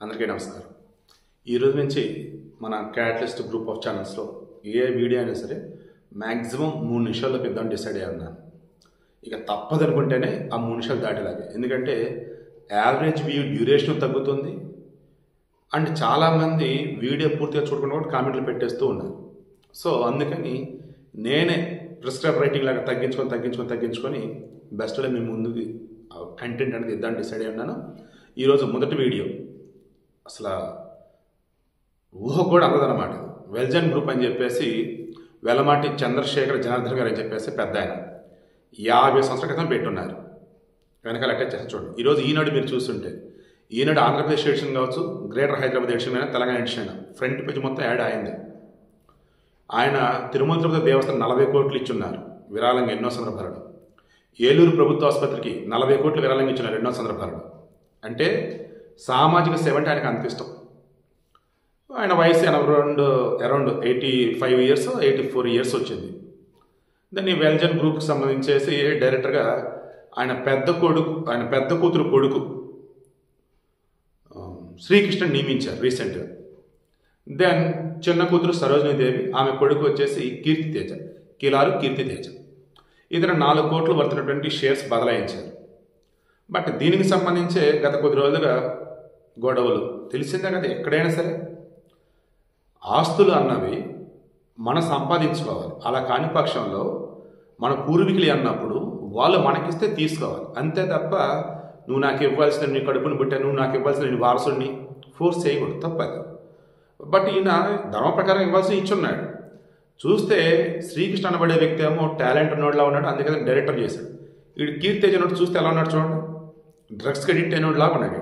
అందరికీ నమస్కారం. ఈరోజు నుంచి మన క్యాటలిస్ట్ గ్రూప్ ఆఫ్ ఛానల్స్లో ఏ వీడియో అయినా సరే మ్యాక్సిమం 3 నిమిషాల్లో పెద్దామని డిసైడ్ అయ్యాను. ఇక తప్పదనుకుంటేనే ఆ 3 నిమిషాలు దాటేలాగే, ఎందుకంటే యావరేజ్ వ్యూ డ్యూరేషన్ తగ్గుతుంది అండ్ చాలామంది వీడియో పూర్తిగా చూడకుండా కూడా కామెంట్లు పెట్టేస్తూ ఉన్నారు. సో అందుకని నేనే ప్రిస్క్రైబ్ రైటింగ్ లాగా తగ్గించుకొని బెస్ట్గా మీ ముందుకి కంటెంట్ అనేది ఇద్దామని డిసైడ్ అయ్యి ఉన్నాను. ఈరోజు మొదటి వీడియో అసలు ఊహ కూడా అందదన్నమాట. వెల్జన్ గ్రూప్ అని చెప్పేసి వెలమాటి చంద్రశేఖర్ జనార్దన్ గారు అని చెప్పేసి పెద్ద ఆయన 50 సంవత్సరాల క్రితం పెట్టున్నారు. వెనకాల అటాచ్ చేసి చూడండి. ఈరోజు ఈనాడు మీరు చూస్తుంటే ఈనాడు ఆంధ్రప్రదేశ్ ఎడిషన్ కావచ్చు, గ్రేటర్ హైదరాబాద్ ఎడిషన్ అయినా, తెలంగాణ ఎడిషన్ అయినా ఫ్రంట్ పేజ్ మొత్తం యాడ్ అయింది. ఆయన తిరుమల తిరుపతి దేవస్థానం 40 కోట్లు ఇచ్చున్నారు విరాళంగా ఎన్నో సందర్భాలు. ఏలూరు ప్రభుత్వ ఆసుపత్రికి 40 కోట్లు విరాళంగా ఇచ్చున్నారు ఎన్నో సందర్భాలు. అంటే సామాజిక సేవ అంటే ఆయనకు అంత ఇష్టం. ఆయన వయసు అరౌండ్ 85 ఇయర్స్ 84 ఇయర్స్ వచ్చింది. దాన్ని వెల్జన్ గ్రూప్కి సంబంధించేసి డైరెక్టర్గా ఆయన పెద్ద కూతురు కొడుకు శ్రీకృష్ణ నియమించారు రీసెంట్గా. దెన్ చిన్న కూతురు సరోజినీదేవి, ఆమె కొడుకు వచ్చేసి కిలారు కీర్తితేజ. ఇతను 4 కోట్లు వర్తినటువంటి షేర్స్ బదలాయించారు. బట్ దీనికి సంబంధించే గత కొద్ది రోజులుగా గొడవలు తెలిసిందే కదా. ఎక్కడైనా సరే ఆస్తులు అన్నవి మనం సంపాదించుకోవాలి. అలా కాని పక్షంలో మన పూర్వీకులు అన్నప్పుడు వాళ్ళు మనకిస్తే తీసుకోవాలి, అంతే తప్ప నువ్వు నాకు ఇవ్వాల్సిన, నీ కడుపుని పుట్టా, నువ్వు నాకు ఇవ్వాల్సిన నీ వారసుడిని ఫోర్స్ చేయకూడదు, తప్పదు. బట్ ఈయన ధర్మ ప్రకారం ఇవ్వాల్సిన ఇచ్చున్నాడు. చూస్తే శ్రీకృష్ణ అనబడే వ్యక్తి ఏమో టాలెంట్ ఉన్నోడులా ఉన్నాడు, అందుకని డైరెక్టర్ చేశాడు. వీడు కీర్తేజ నోడు చూస్తే ఎలా ఉన్నాడు చూడండి, డ్రగ్స్కి అడిక్ట్ అయినోడులాగా ఉన్నాడు.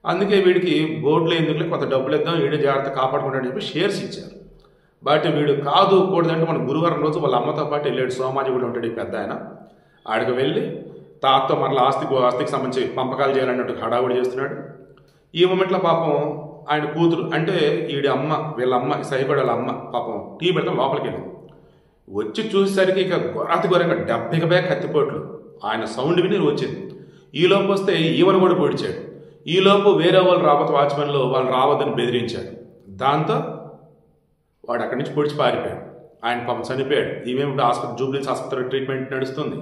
అందుకే వీడికి బోర్డులో ఎందుకులే కొంత డబ్బులు ఇద్దాం, వీడు జాగ్రత్త కాపాడుకుంటాడని చెప్పి షేర్స్ ఇచ్చారు. బట్ వీడు కాదు కూడదంటే మన గురువారం రోజు వాళ్ళ అమ్మతో పాటు వెళ్ళాడు. సోమాజిగూడలో ఉంటాడు ఈ పెద్ద ఆయన. ఆడికి వెళ్ళి తాతతో మరలా ఆస్తికి సంబంధించి పంపకాలు చేయాలన్నట్టు హడావుడి చేస్తున్నాడు. ఈ మూమెంట్లో పాపం ఆయన కూతురు అంటే వీళ్ళ అమ్మ సైకోడ వాళ్ళ అమ్మ పాపం టీ పెడతాం లోపలికి వెళ్ళింది. వచ్చి చూసేసరికి ఇక ఘోరంగా 70 కత్తిపోట్లు ఆయన సౌండ్ విని వచ్చింది. ఈలోపు వస్తే ఈవెన్ కూడా పొడిచాడు. ఈలోపు వేరే వాళ్ళు వాచ్మెన్లు వాళ్ళు రావద్దని బెదిరించాడు. దాంతో వాడు అక్కడి నుంచి పొడిచి పారిపోయాడు. ఆయన పాపం చనిపోయాడు. ఈమె జూబ్లీస్ ఆసుపత్రి ట్రీట్మెంట్ నడుస్తుంది.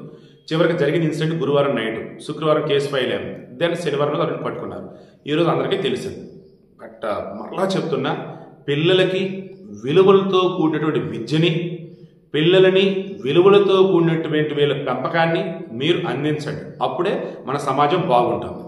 చివరికి జరిగిన ఇన్సిడెంట్ గురువారం నైట్, శుక్రవారం కేసు ఫైల్ అయింది. దెన్ శనివారం అతను పట్టుకున్నారు. ఈరోజు అందరికీ తెలిసింది. బట్ మరలా చెప్తున్నా, పిల్లలకి విలువలతో కూడినటువంటి విద్యని, పిల్లలని విలువలతో కూడినటువంటి వీళ్ళ పెంపకాన్ని మీరు అందించండి. అప్పుడే మన సమాజం బాగుంటుంది.